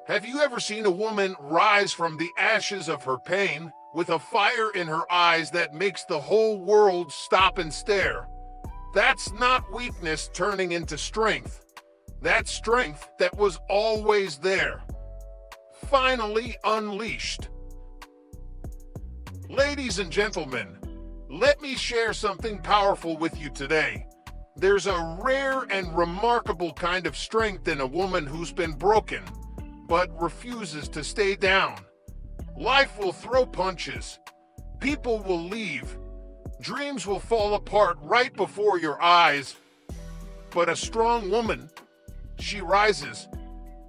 Have you ever seen a woman rise from the ashes of her pain with a fire in her eyes that makes the whole world stop and stare? That's not weakness turning into strength. That's strength that was always there, finally unleashed. Ladies and gentlemen, let me share something powerful with you today. There's a rare and remarkable kind of strength in a woman who's been broken, but refuses to stay down. Life will throw punches. People will leave. Dreams will fall apart right before your eyes. But a strong woman, she rises.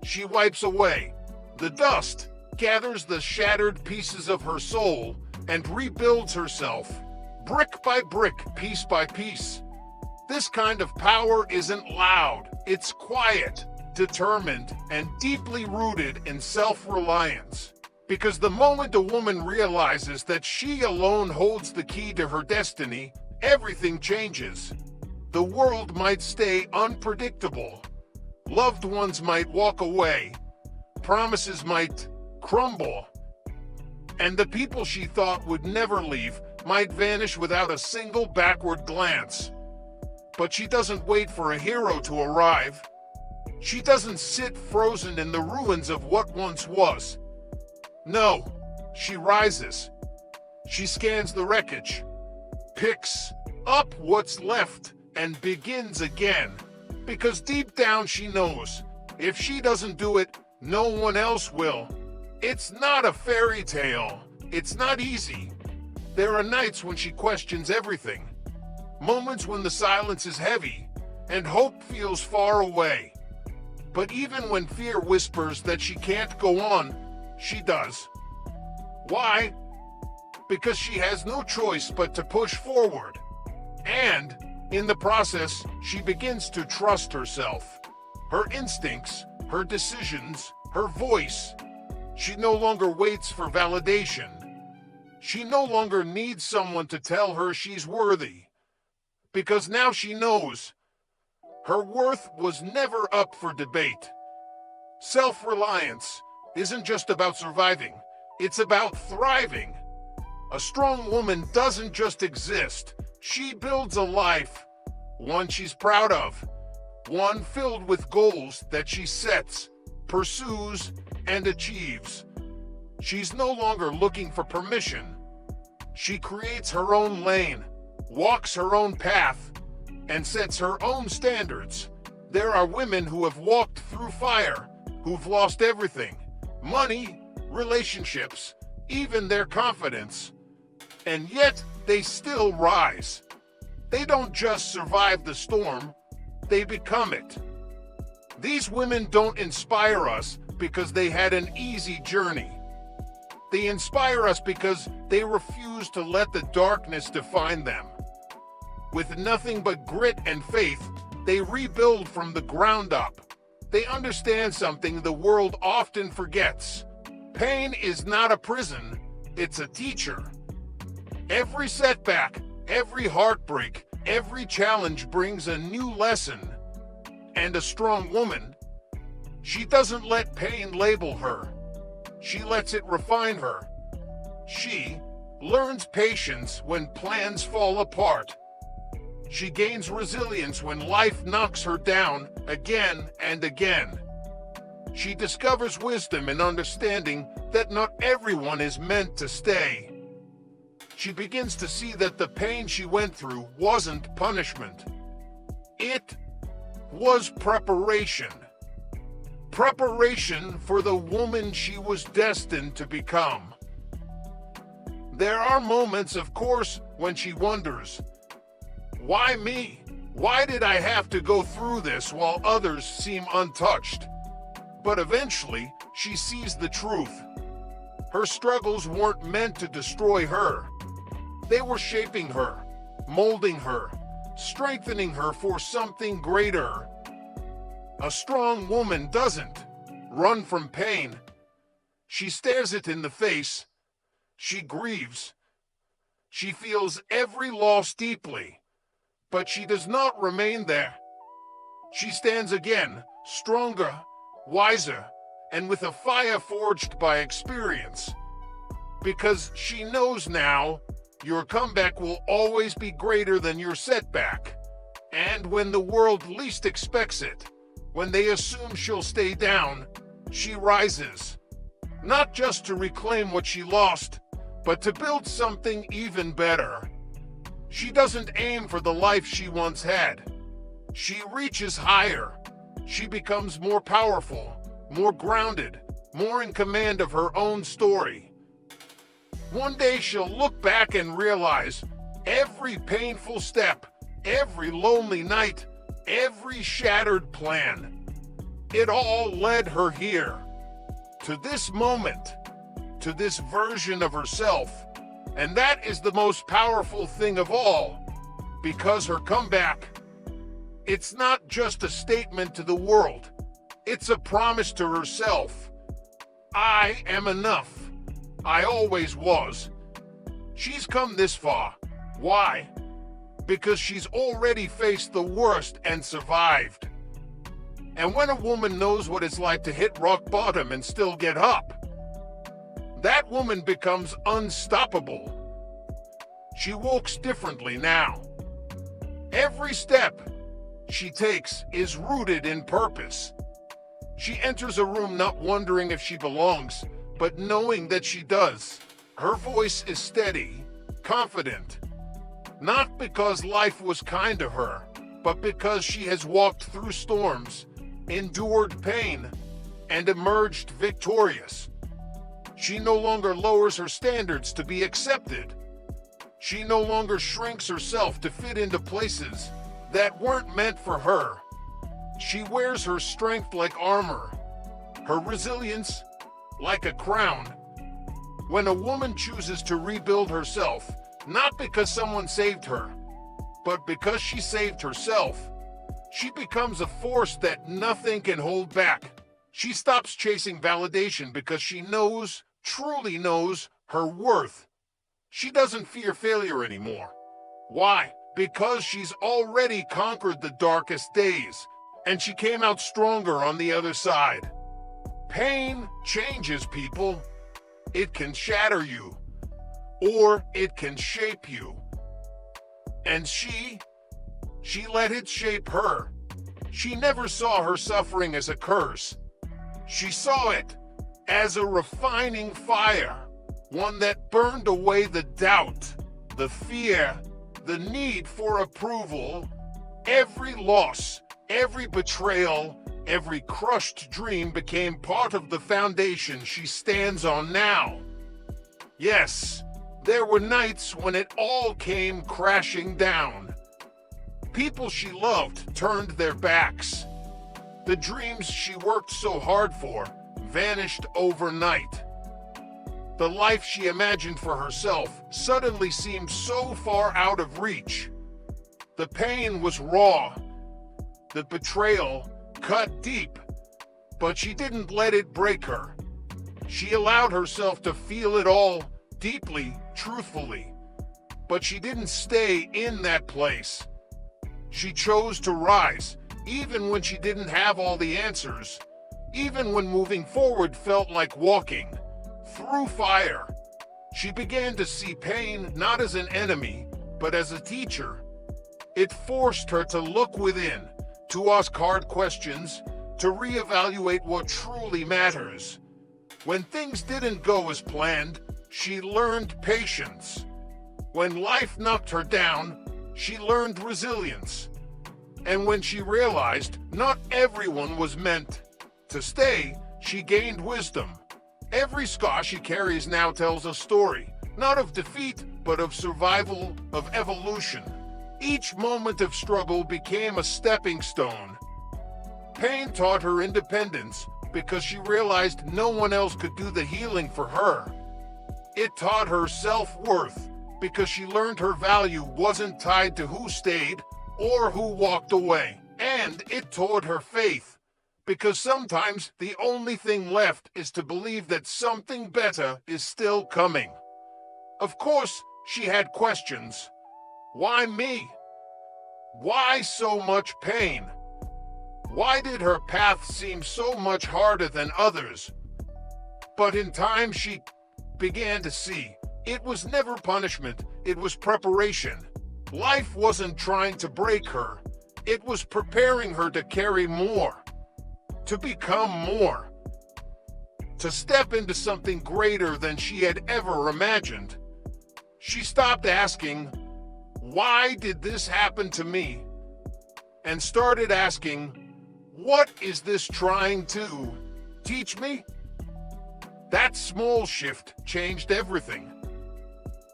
She wipes away the dust, gathers the shattered pieces of her soul, and rebuilds herself, brick by brick, piece by piece. This kind of power isn't loud. It's quiet, determined, and deeply rooted in self-reliance. Because the moment a woman realizes that she alone holds the key to her destiny, everything changes. The world might stay unpredictable. Loved ones might walk away. Promises might crumble. And the people she thought would never leave might vanish without a single backward glance. But she doesn't wait for a hero to arrive. She doesn't sit frozen in the ruins of what once was. No, she rises. She scans the wreckage, picks up what's left, and begins again. Because deep down she knows, if she doesn't do it, no one else will. It's not a fairy tale. It's not easy. There are nights when she questions everything. Moments when the silence is heavy and hope feels far away. But even when fear whispers that she can't go on, she does. Why? Because she has no choice but to push forward. And, in the process, she begins to trust herself. Her instincts, her decisions, her voice. She no longer waits for validation. She no longer needs someone to tell her she's worthy. Because now she knows her worth was never up for debate. Self-reliance isn't just about surviving, it's about thriving. A strong woman doesn't just exist, she builds a life, one she's proud of, one filled with goals that she sets, pursues, and achieves. She's no longer looking for permission. She creates her own lane, walks her own path, and sets her own standards. There are women who have walked through fire, who've lost everything, money, relationships, even their confidence. And yet, they still rise. They don't just survive the storm, they become it. These women don't inspire us because they had an easy journey. They inspire us because they refuse to let the darkness define them. With nothing but grit and faith, they rebuild from the ground up. They understand something the world often forgets. Pain is not a prison, it's a teacher. Every setback, every heartbreak, every challenge brings a new lesson. And a strong woman, she doesn't let pain label her. She lets it refine her. She learns patience when plans fall apart. She gains resilience when life knocks her down again and again. She discovers wisdom in understanding that not everyone is meant to stay. She begins to see that the pain she went through wasn't punishment. It was preparation. Preparation for the woman she was destined to become. There are moments, of course, when she wonders, why me? Why did I have to go through this while others seem untouched? But eventually, she sees the truth. Her struggles weren't meant to destroy her. They were shaping her, molding her, strengthening her for something greater. A strong woman doesn't run from pain. She stares it in the face. She grieves. She feels every loss deeply. But she does not remain there. She stands again, stronger, wiser, and with a fire forged by experience. Because she knows now your comeback will always be greater than your setback. And when the world least expects it, when they assume she'll stay down, she rises. Not just to reclaim what she lost, but to build something even better. She doesn't aim for the life she once had. She reaches higher. She becomes more powerful, more grounded, more in command of her own story. One day she'll look back and realize every painful step, every lonely night, every shattered plan, it all led her here, to this moment, to this version of herself. And that is the most powerful thing of all, because her comeback, it's not just a statement to the world, it's a promise to herself. I am enough. I always was. She's come this far. Why? Because she's already faced the worst and survived. And when a woman knows what it's like to hit rock bottom and still get up, that woman becomes unstoppable. She walks differently now. Every step she takes is rooted in purpose. She enters a room not wondering if she belongs, but knowing that she does. Her voice is steady, confident, not because life was kind to her, but because she has walked through storms, endured pain, and emerged victorious. She no longer lowers her standards to be accepted. She no longer shrinks herself to fit into places that weren't meant for her. She wears her strength like armor, her resilience like a crown. When a woman chooses to rebuild herself, not because someone saved her, but because she saved herself, she becomes a force that nothing can hold back. She stops chasing validation because she knows, truly knows, her worth. She doesn't fear failure anymore. Why? Because she's already conquered the darkest days, and she came out stronger on the other side. Pain changes people. It can shatter you, or it can shape you. And she let it shape her. She never saw her suffering as a curse. She saw it as a refining fire, one that burned away the doubt, the fear, the need for approval. Every loss, every betrayal, every crushed dream became part of the foundation she stands on now. Yes, there were nights when it all came crashing down. People she loved turned their backs. The dreams she worked so hard for vanished overnight. The life she imagined for herself suddenly seemed so far out of reach. The pain was raw. The betrayal cut deep, but she didn't let it break her. She allowed herself to feel it all deeply, truthfully, but she didn't stay in that place. She chose to rise, even when she didn't have all the answers, even when moving forward felt like walking through fire. She began to see pain not as an enemy, but as a teacher. It forced her to look within, to ask hard questions, to reevaluate what truly matters. When things didn't go as planned, she learned patience. When life knocked her down, she learned resilience. And when she realized not everyone was meant to stay, she gained wisdom. Every scar she carries now tells a story, not of defeat, but of survival, of evolution. Each moment of struggle became a stepping stone. Pain taught her independence because she realized no one else could do the healing for her. It taught her self-worth because she learned her value wasn't tied to who stayed or who walked away. And it taught her faith because sometimes the only thing left is to believe that something better is still coming. Of course, she had questions. Why me? Why so much pain? Why did her path seem so much harder than others? But in time she began to see it was never punishment, it was preparation. Life wasn't trying to break her, it was preparing her to carry more, to become more, to step into something greater than she had ever imagined. She stopped asking, "Why did this happen to me?" and started asking, "What is this trying to teach me?" That small shift changed everything.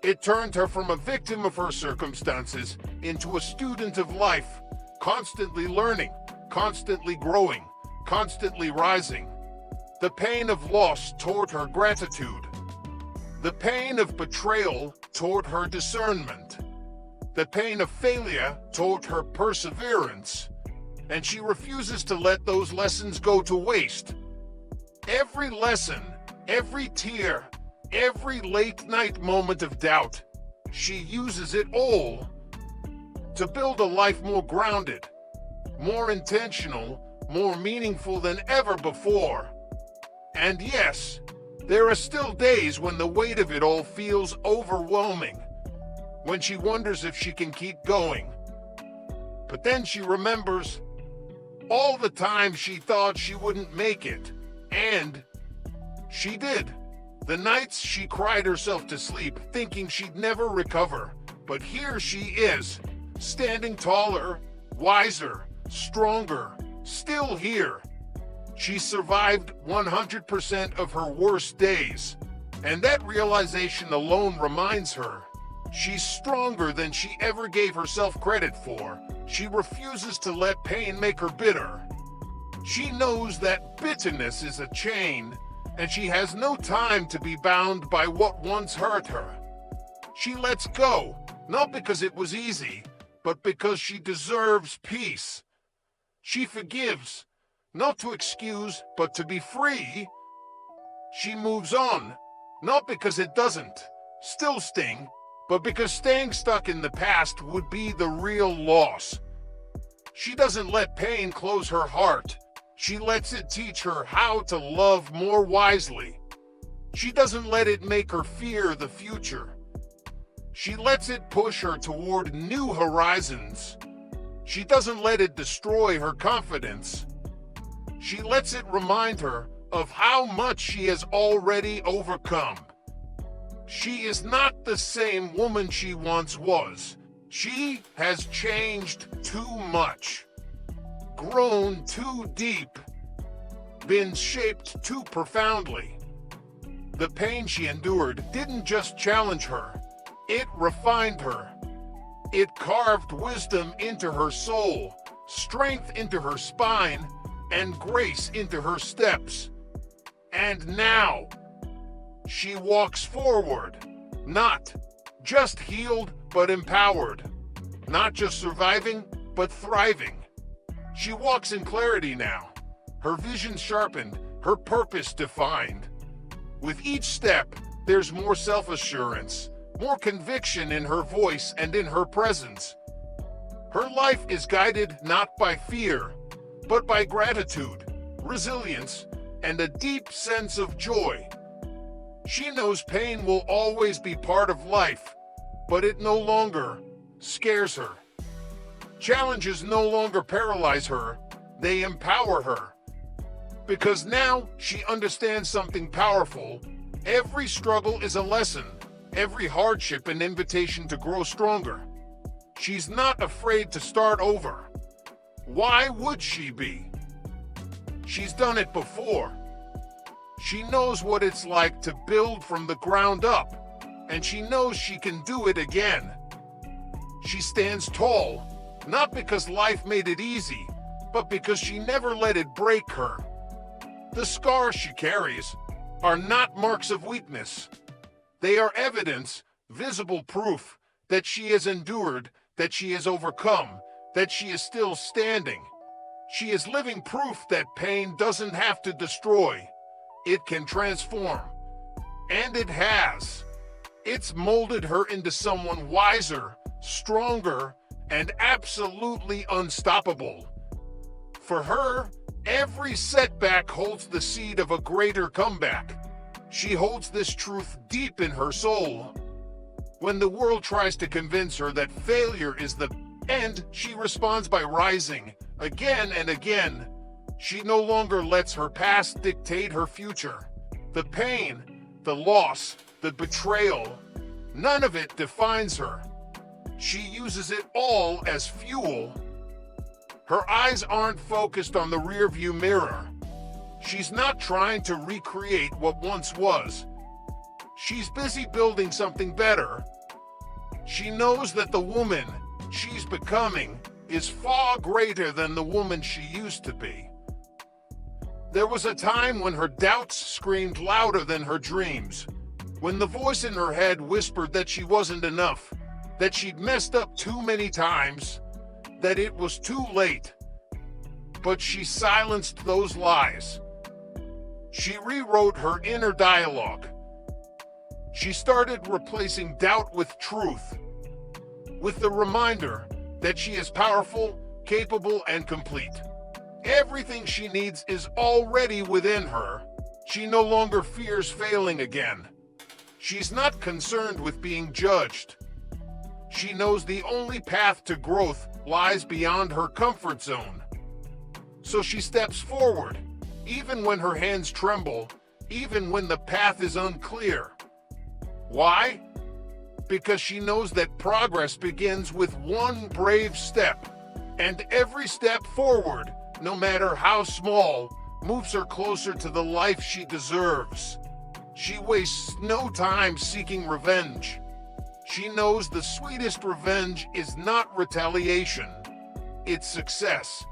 It turned her from a victim of her circumstances into a student of life, constantly learning, constantly growing, constantly rising. The pain of loss taught her gratitude. The pain of betrayal taught her discernment. The pain of failure taught her perseverance. And she refuses to let those lessons go to waste. Every lesson, every tear, every late-night moment of doubt, she uses it all to build a life more grounded, more intentional, more meaningful than ever before. And yes, there are still days when the weight of it all feels overwhelming, when she wonders if she can keep going. But then she remembers all the time she thought she wouldn't make it, and she did. The nights she cried herself to sleep, thinking she'd never recover. But here she is, standing taller, wiser, stronger, still here. She survived 100% of her worst days, and that realization alone reminds her she's stronger than she ever gave herself credit for. She refuses to let pain make her bitter. She knows that bitterness is a chain, and she has no time to be bound by what once hurt her. She lets go, not because it was easy, but because she deserves peace. She forgives, not to excuse, but to be free. She moves on, not because it doesn't still sting, but because staying stuck in the past would be the real loss. She doesn't let pain close her heart. She lets it teach her how to love more wisely. She doesn't let it make her fear the future. She lets it push her toward new horizons. She doesn't let it destroy her confidence. She lets it remind her of how much she has already overcome. She is not the same woman she once was. She has changed too much, grown too deep, been shaped too profoundly. The pain she endured didn't just challenge her, it refined her. It carved wisdom into her soul, strength into her spine, and grace into her steps. And now, she walks forward, not just healed, but empowered. Not just surviving, but thriving. She walks in clarity now, her vision sharpened, her purpose defined. With each step, there's more self-assurance, more conviction in her voice and in her presence. Her life is guided not by fear, but by gratitude, resilience, and a deep sense of joy. She knows pain will always be part of life, but it no longer scares her. Challenges no longer paralyze her, they empower her. Because now she understands something powerful. Every struggle is a lesson, every hardship an invitation to grow stronger. She's not afraid to start over. Why would she be? She's done it before. She knows what it's like to build from the ground up, and she knows she can do it again. She stands tall, not because life made it easy, but because she never let it break her. The scars she carries are not marks of weakness. They are evidence, visible proof, that she has endured, that she has overcome, that she is still standing. She is living proof that pain doesn't have to destroy. It can transform. And it has. It's molded her into someone wiser, stronger, and absolutely unstoppable. For her, every setback holds the seed of a greater comeback. She holds this truth deep in her soul. When the world tries to convince her that failure is the end, she responds by rising again and again. She no longer lets her past dictate her future. The pain, the loss, the betrayal, none of it defines her. She uses it all as fuel. Her eyes aren't focused on the rearview mirror. She's not trying to recreate what once was. She's busy building something better. She knows that the woman she's becoming is far greater than the woman she used to be. There was a time when her doubts screamed louder than her dreams, when the voice in her head whispered that she wasn't enough, that she'd messed up too many times, that it was too late. But she silenced those lies. She rewrote her inner dialogue. She started replacing doubt with truth, with the reminder that she is powerful, capable, and complete. Everything she needs is already within her. She no longer fears failing again. She's not concerned with being judged. She knows the only path to growth lies beyond her comfort zone. So she steps forward, even when her hands tremble, even when the path is unclear. Why? Because she knows that progress begins with one brave step, and every step forward, no matter how small, moves her closer to the life she deserves. She wastes no time seeking revenge. She knows the sweetest revenge is not retaliation, it's success.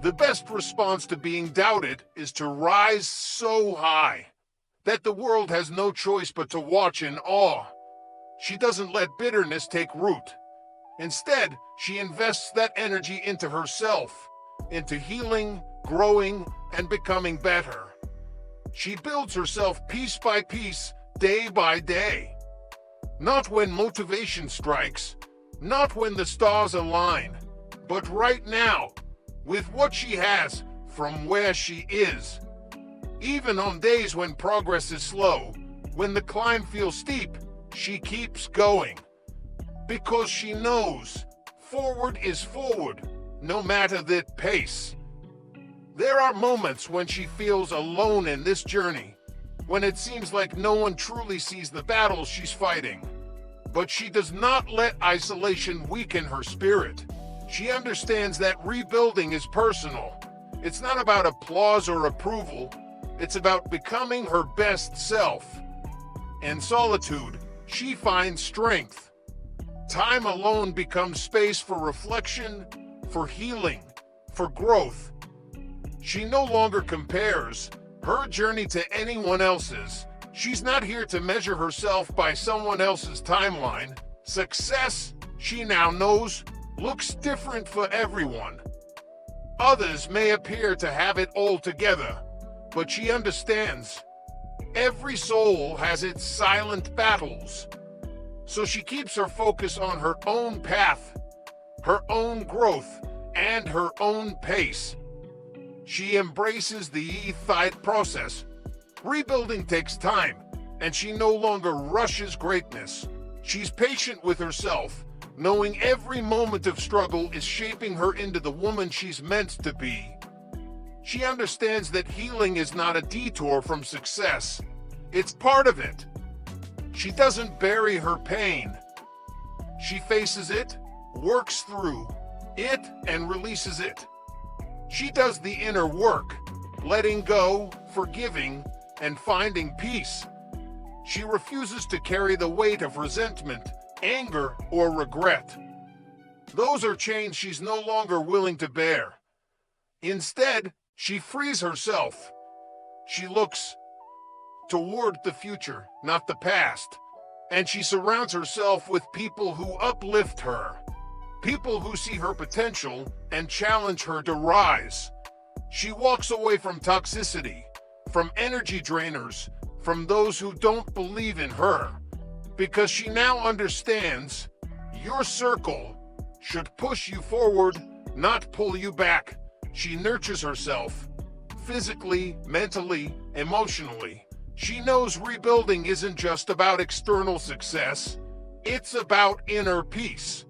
The best response to being doubted is to rise so high that the world has no choice but to watch in awe. She doesn't let bitterness take root. Instead, she invests that energy into herself, into healing, growing, and becoming better. She builds herself piece by piece, day by day. Not when motivation strikes, not when the stars align, but right now, with what she has from where she is. Even on days when progress is slow, when the climb feels steep, she keeps going. Because she knows forward is forward, no matter the pace. There are moments when she feels alone in this journey, when it seems like no one truly sees the battles she's fighting. But she does not let isolation weaken her spirit. She understands that rebuilding is personal. It's not about applause or approval. It's about becoming her best self. In solitude, she finds strength. Time alone becomes space for reflection, for healing, for growth. She no longer compares her journey to anyone else's. She's not here to measure herself by someone else's timeline. Success, she now knows, looks different for everyone. Others may appear to have it all together, but she understands every soul has its silent battles. So she keeps her focus on her own path, her own growth, and her own pace. She embraces the ethite process. Rebuilding takes time, and she no longer rushes greatness. She's patient with herself, knowing every moment of struggle is shaping her into the woman she's meant to be. She understands that healing is not a detour from success. It's part of it. She doesn't bury her pain. She faces it, works through it, and releases it. She does the inner work, letting go, forgiving, and finding peace. She refuses to carry the weight of resentment, anger, or regret. Those are chains she's no longer willing to bear. Instead, she frees herself. She looks toward the future, not the past. And she surrounds herself with people who uplift her, people who see her potential and challenge her to rise. She walks away from toxicity, from energy drainers, from those who don't believe in her, because she now understands your circle should push you forward, not pull you back. She nurtures herself, physically, mentally, emotionally. She knows rebuilding isn't just about external success, it's about inner peace.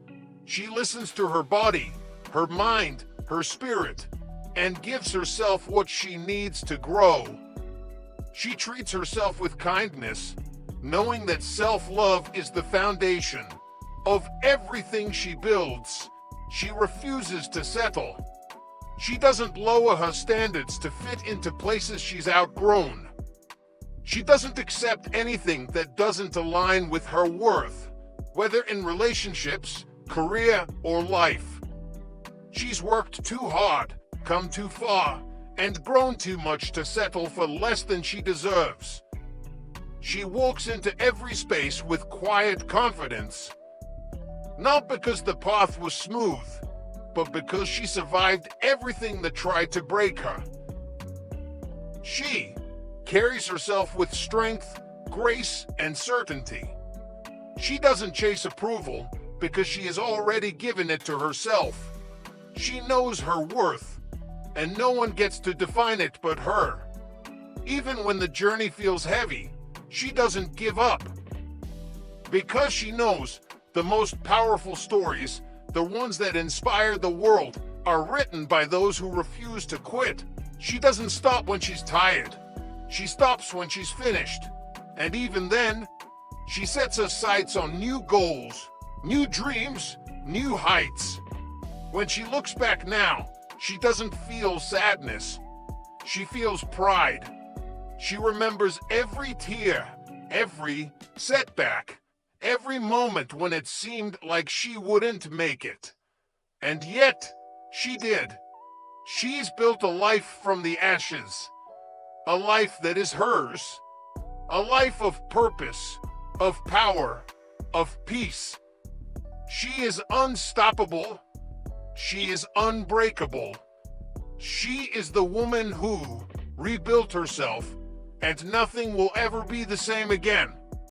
She listens to her body, her mind, her spirit, and gives herself what she needs to grow. She treats herself with kindness, knowing that self-love is the foundation of everything she builds. She refuses to settle. She doesn't lower her standards to fit into places she's outgrown. She doesn't accept anything that doesn't align with her worth, whether in relationships, career, or life. She's worked too hard, come too far, and grown too much to settle for less than she deserves. She walks into every space with quiet confidence, not because the path was smooth, but because she survived everything that tried to break her. She carries herself with strength, grace, and certainty. She doesn't chase approval because she has already given it to herself. She knows her worth, and no one gets to define it but her. Even when the journey feels heavy, she doesn't give up. Because she knows the most powerful stories, the ones that inspire the world, are written by those who refuse to quit. She doesn't stop when she's tired. She stops when she's finished. And even then, she sets her sights on new goals, new dreams, new heights. When she looks back now, she doesn't feel sadness. She feels pride. She remembers every tear, every setback, every moment when it seemed like she wouldn't make it. And yet, she did. She's built a life from the ashes. A life that is hers. A life of purpose, of power, of peace. She is unstoppable. She is unbreakable. She is the woman who rebuilt herself, and nothing will ever be the same again.